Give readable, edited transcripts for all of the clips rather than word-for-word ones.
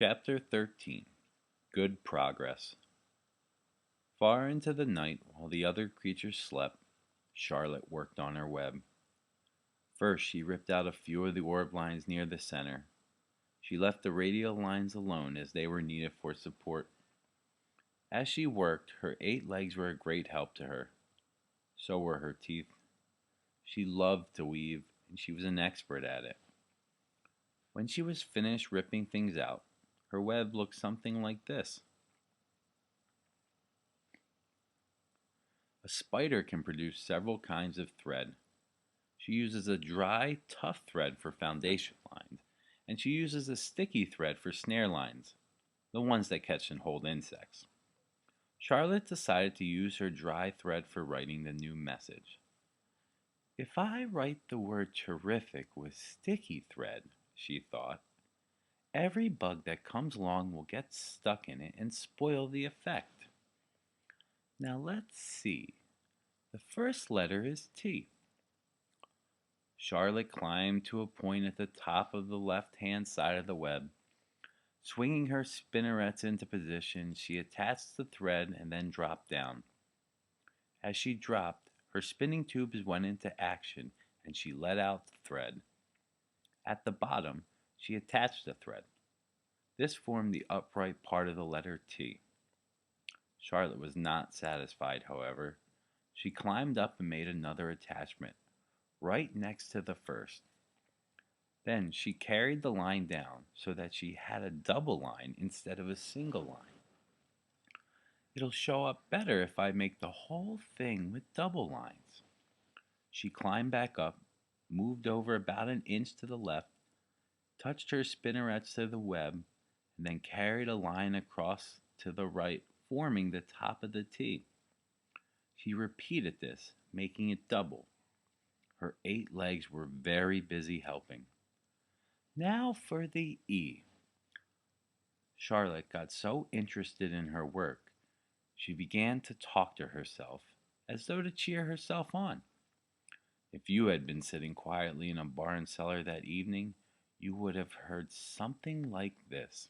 Chapter 13. Good Progress. Far into the night, while the other creatures slept, Charlotte worked on her web. First, she ripped out a few of the orb lines near the center. She left the radial lines alone as they were needed for support. As she worked, her 8 legs were a great help to her. So were her teeth. She loved to weave, and she was an expert at it. When she was finished ripping things out, her web looked something like this. A spider can produce several kinds of thread. She uses a dry, tough thread for foundation lines, and she uses a sticky thread for snare lines, the ones that catch and hold insects. Charlotte decided to use her dry thread for writing the new message. If I write the word terrific with sticky thread, she thought, every bug that comes along will get stuck in it and spoil the effect. Now let's see. The first letter is T. Charlotte climbed to a point at the top of the left-hand side of the web. Swinging her spinnerets into position, she attached the thread and then dropped down. As she dropped, her spinning tubes went into action and she let out the thread. At the bottom, she attached the thread. This formed the upright part of the letter T. Charlotte was not satisfied, however. She climbed up and made another attachment, right next to the first. Then she carried the line down so that she had a double line instead of a single line. It'll show up better if I make the whole thing with double lines. She climbed back up, moved over about an inch to the left, touched her spinnerets to the web, and then carried a line across to the right, forming the top of the T. She repeated this, making it double. Her 8 legs were very busy helping. Now for the E. Charlotte got so interested in her work, she began to talk to herself, as though to cheer herself on. If you had been sitting quietly in a barn cellar that evening, you would have heard something like this.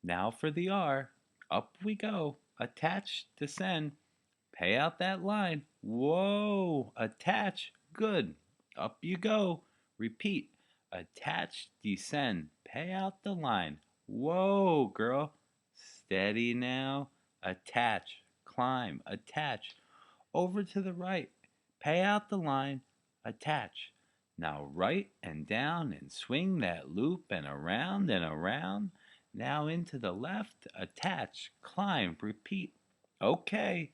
Now for the R. Up we go. Attach, descend. Pay out that line. Whoa! Attach. Good. Up you go. Repeat. Attach, descend. Pay out the line. Whoa, girl. Steady now. Attach. Climb. Attach. Over to the right. Pay out the line. Attach. Now right and down and swing that loop and around and around. Now into the left. Attach. Climb. Repeat. Okay.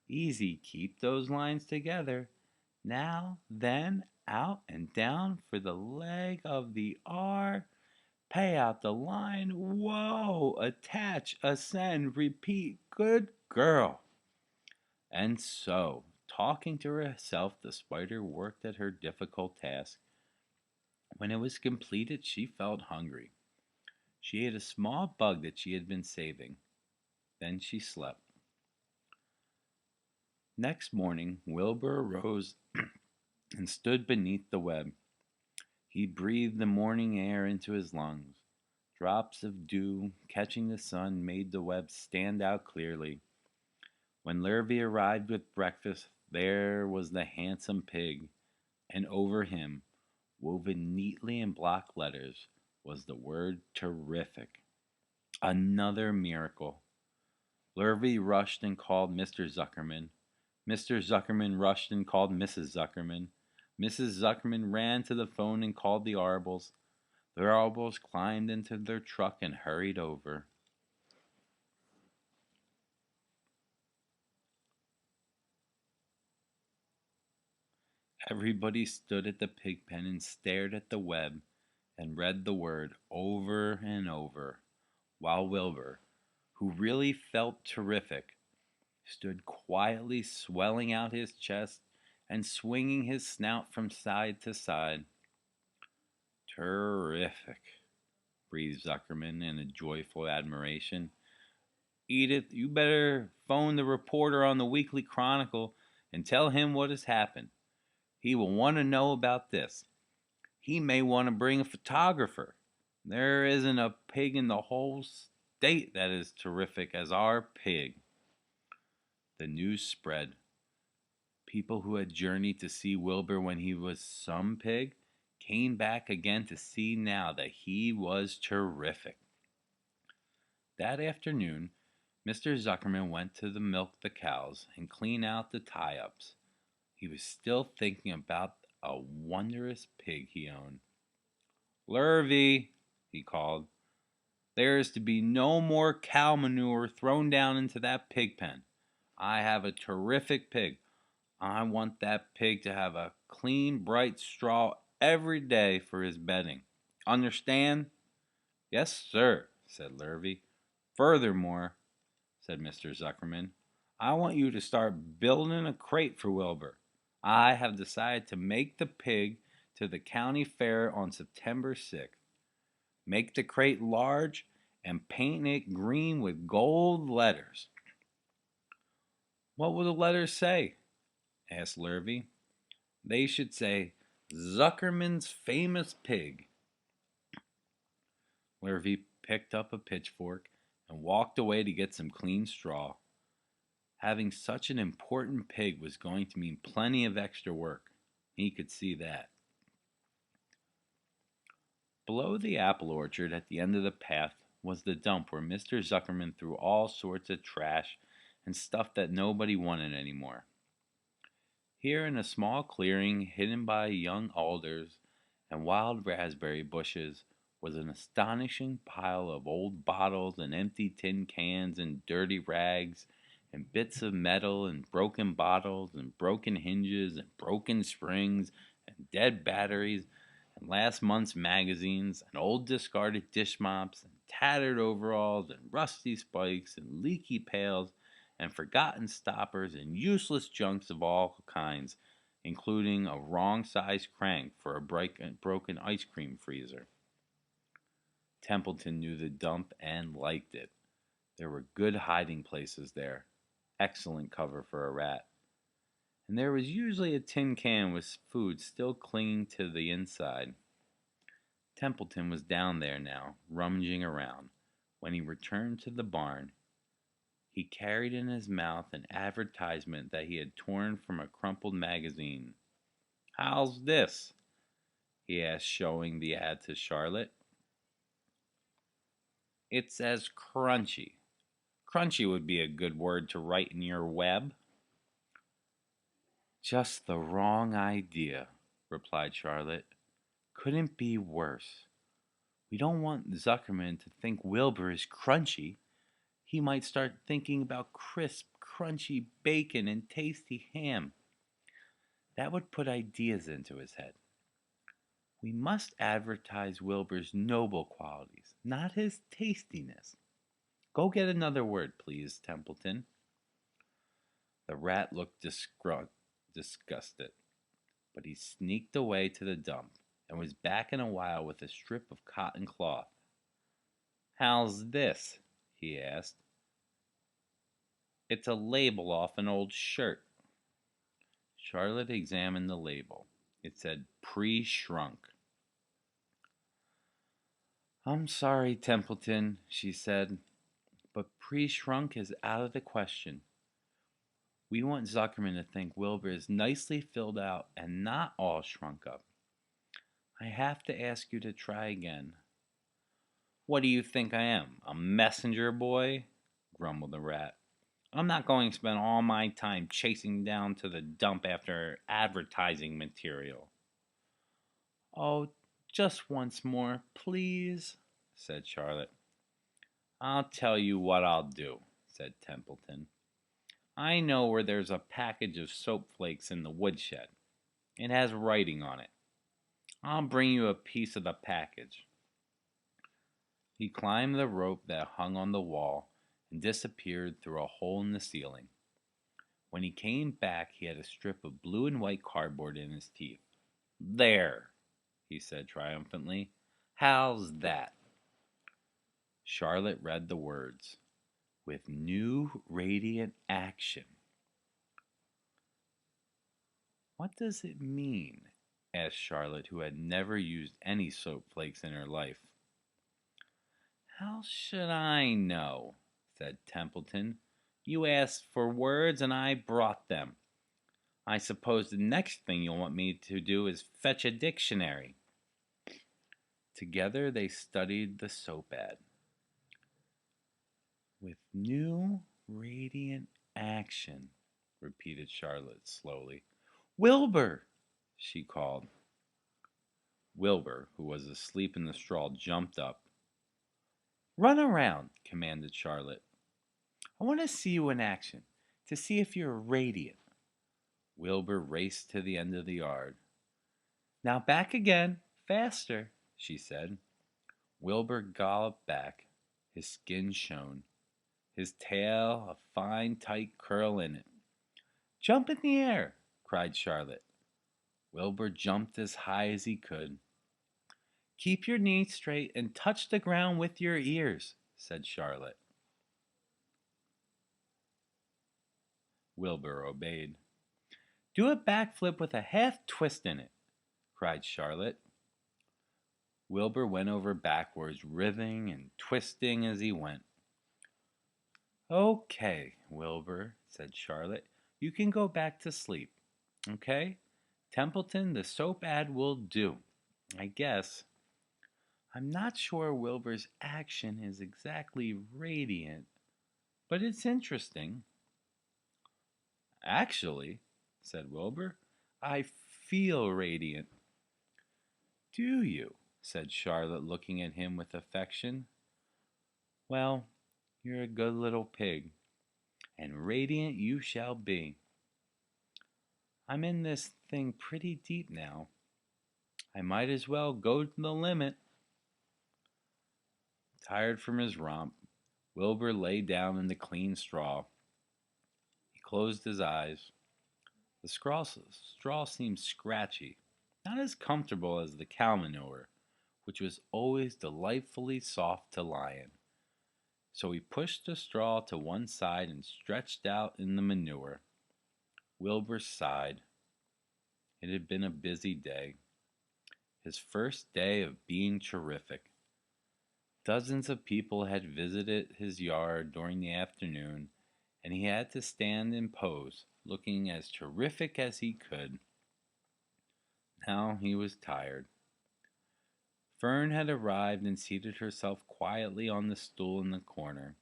Easy, keep those lines together. Now, then, out and down for the leg of the R. Pay out the line. Whoa! Attach, ascend, repeat. Good girl. And so, talking to herself, the spider worked at her difficult task. When it was completed, she felt hungry. She ate a small bug that she had been saving. Then she slept. Next morning, Wilbur arose and stood beneath the web. He breathed the morning air into his lungs. Drops of dew, catching the sun, made the web stand out clearly. When Lurvy arrived with breakfast, there was the handsome pig, and over him, woven neatly in block letters, was the word terrific. Another miracle. Lurvy rushed and called Mr. Zuckerman. Mr. Zuckerman rushed and called Mrs. Zuckerman. Mrs. Zuckerman ran to the phone and called the Arbles. The Arbles climbed into their truck and hurried over. Everybody stood at the pig pen and stared at the web and read the word over and over, while Wilbur, who really felt terrific, stood quietly swelling out his chest and swinging his snout from side to side. Terrific, breathed Zuckerman in a joyful admiration. Edith, you better phone the reporter on the Weekly Chronicle and tell him what has happened. He will want to know about this. He may want to bring a photographer. There isn't a pig in the whole state that is terrific as our pig." The news spread. People who had journeyed to see Wilbur when he was some pig came back again to see now that he was terrific. That afternoon, Mr. Zuckerman went to milk the cows and clean out the tie-ups. He was still thinking about a wondrous pig he owned. "Lurvy," he called, "there is to be no more cow manure thrown down into that pig pen. I have a terrific pig. I want that pig to have a clean, bright straw every day for his bedding. Understand?" "Yes, sir," said Lurvy. "Furthermore," said Mr. Zuckerman, "I want you to start building a crate for Wilbur. I have decided to make the pig to the county fair on September 6th. Make the crate large and paint it green with gold letters." "What will the letters say?" asked Lurvy. "They should say, 'Zuckerman's Famous Pig.'" Lurvy picked up a pitchfork and walked away to get some clean straw. Having such an important pig was going to mean plenty of extra work. He could see that. Below the apple orchard at the end of the path was the dump where Mr. Zuckerman threw all sorts of trash and stuff that nobody wanted anymore. Here in a small clearing hidden by young alders and wild raspberry bushes was an astonishing pile of old bottles and empty tin cans and dirty rags and bits of metal and broken bottles and broken hinges and broken springs and dead batteries and last month's magazines and old discarded dish mops and tattered overalls and rusty spikes and leaky pails and forgotten stoppers and useless junks of all kinds, including a wrong-sized crank for a broken ice cream freezer. Templeton knew the dump and liked it. There were good hiding places there, excellent cover for a rat, and there was usually a tin can with food still clinging to the inside. Templeton was down there now, rummaging around. When he returned to the barn, he carried in his mouth an advertisement that he had torn from a crumpled magazine. "How's this?" he asked, showing the ad to Charlotte. "It says crunchy. Crunchy would be a good word to write in your web." "Just the wrong idea," replied Charlotte. "Couldn't be worse. We don't want Zuckerman to think Wilbur is crunchy. He might start thinking about crisp, crunchy bacon and tasty ham. That would put ideas into his head. We must advertise Wilbur's noble qualities, not his tastiness. Go get another word, please, Templeton." The rat looked disgusted, but he sneaked away to the dump and was back in a while with a strip of cotton cloth. "How's this?" he asked. "It's a label off an old shirt." Charlotte examined the label. It said pre-shrunk. "I'm sorry, Templeton," she said, "but pre-shrunk is out of the question. We want Zuckerman to think Wilbur is nicely filled out and not all shrunk up. I have to ask you to try again." "What do you think I am, a messenger boy?" grumbled the rat. "I'm not going to spend all my time chasing down to the dump after advertising material." "Oh, just once more, please," said Charlotte. "I'll tell you what I'll do," said Templeton. "I know where there's a package of soap flakes in the woodshed. It has writing on it. I'll bring you a piece of the package." He climbed the rope that hung on the wall and disappeared through a hole in the ceiling. When he came back, he had a strip of blue and white cardboard in his teeth. "There," he said triumphantly. "How's that?" Charlotte read the words, "With new radiant action." "What does it mean?" asked Charlotte, who had never used any soap flakes in her life. How should I know? Said Templeton. You asked for words and I brought them. I suppose the next thing you'll want me to do is fetch a dictionary. Together they studied the soap ad. With new radiant action, repeated Charlotte slowly. Wilbur, she called. Wilbur, who was asleep in the straw, jumped up. Run around, commanded Charlotte. I want to see you in action, to see if you're radiant. Wilbur raced to the end of the yard. Now back again, faster, she said. Wilbur galloped back. His skin shone. His tail a fine tight curl in it. Jump in the air, cried Charlotte. Wilbur jumped as high as he could. Keep your knees straight and touch the ground with your ears, said Charlotte. Wilbur obeyed. Do a backflip with a half twist in it, cried Charlotte. Wilbur went over backwards, writhing and twisting as he went. Okay, Wilbur, said Charlotte. You can go back to sleep. Okay? Templeton, the soap ad will do, I guess. I'm not sure Wilbur's action is exactly radiant, but it's interesting. Actually, said Wilbur, I feel radiant. Do you? Said Charlotte, looking at him with affection. Well, you're a good little pig, and radiant you shall be. I'm in this thing pretty deep now. I might as well go to the limit. Tired from his romp, Wilbur lay down in the clean straw. He closed his eyes. The straw seemed scratchy, not as comfortable as the cow manure, which was always delightfully soft to lie in. So he pushed the straw to one side and stretched out in the manure. Wilbur sighed. It had been a busy day. His first day of being terrific. Dozens of people had visited his yard during the afternoon, and he had to stand and pose, looking as terrific as he could. Now he was tired. Fern had arrived and seated herself quietly on the stool in the corner.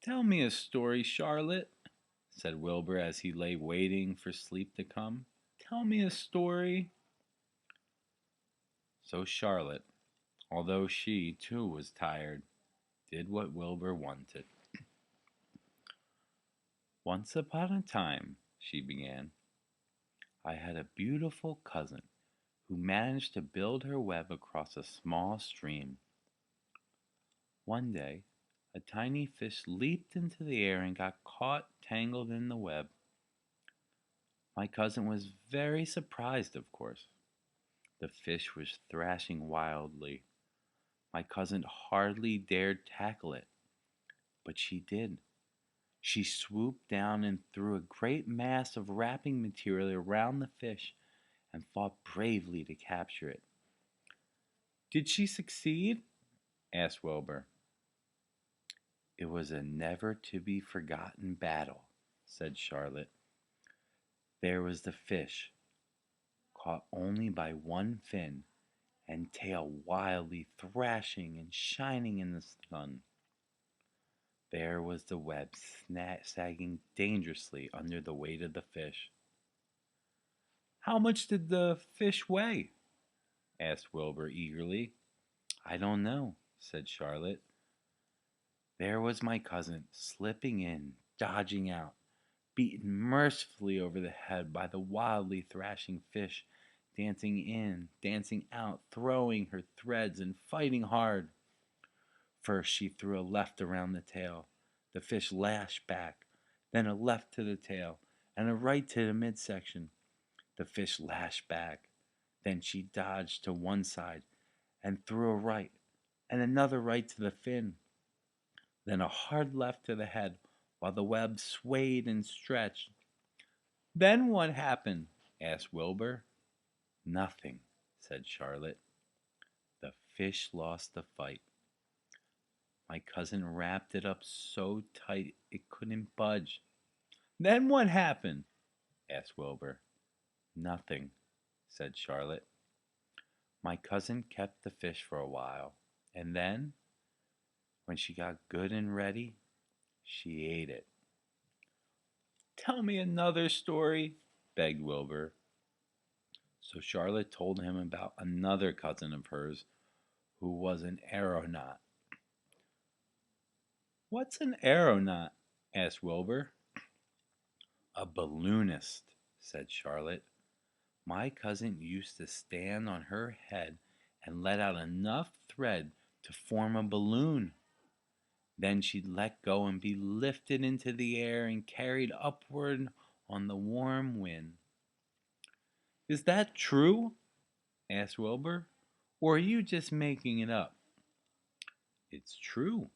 Tell me a story, Charlotte, said Wilbur as he lay waiting for sleep to come. Tell me a story. So Charlotte, although she, too, was tired, did what Wilbur wanted. Once upon a time, she began, I had a beautiful cousin who managed to build her web across a small stream. One day, a tiny fish leaped into the air and got caught tangled in the web. My cousin was very surprised, of course. The fish was thrashing wildly. My cousin hardly dared tackle it, but she did. She swooped down and threw a great mass of wrapping material around the fish and fought bravely to capture it. Did she succeed? Asked Wilbur. It was a never-to-be-forgotten battle, said Charlotte. There was the fish, caught only by one fin, and tail wildly thrashing and shining in the sun. There was the web sagging dangerously under the weight of the fish. How much did the fish weigh? Asked Wilbur eagerly. I don't know, said Charlotte. There was my cousin, slipping in, dodging out, beaten mercifully over the head by the wildly thrashing fish, dancing in, dancing out, throwing her threads and fighting hard. First she threw a left around the tail. The fish lashed back, then a left to the tail, and a right to the midsection. The fish lashed back. Then she dodged to one side and threw a right, and another right to the fin. Then a hard left to the head, while the web swayed and stretched. Then what happened? Asked Wilbur. Nothing, said Charlotte. The fish lost the fight. My cousin wrapped it up so tight it couldn't budge. Then what happened? Asked Wilbur. Nothing, said Charlotte. My cousin kept the fish for a while, and then, when she got good and ready, she ate it. Tell me another story, begged Wilbur. So Charlotte told him about another cousin of hers who was an aeronaut. What's an aeronaut? Asked Wilbur. A balloonist, said Charlotte. My cousin used to stand on her head and let out enough thread to form a balloon. Then she'd let go and be lifted into the air and carried upward on the warm wind. Is that true? Asked Wilbur. Or are you just making it up? It's true,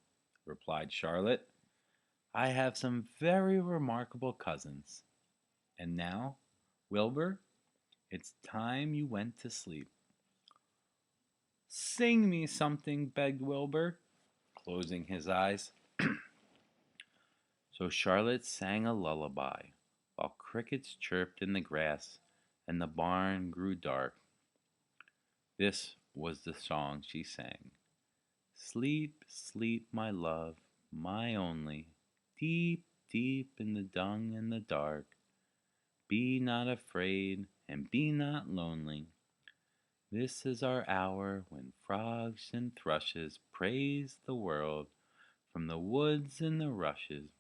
replied Charlotte. I have some very remarkable cousins. And now, Wilbur, it's time you went to sleep. Sing me something, begged Wilbur, closing his eyes. So Charlotte sang a lullaby, while crickets chirped in the grass and the barn grew dark. This was the song she sang. Sleep, sleep, my love, my only, deep, deep in the dung and the dark. Be not afraid and be not lonely. This is our hour when frogs and thrushes praise the world from the woods and the rushes.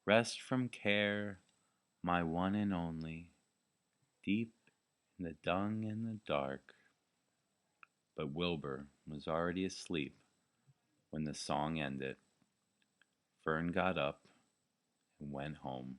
Rest from care, my one and only, deep in the dung and the dark. But Wilbur was already asleep when the song ended. Fern got up and went home.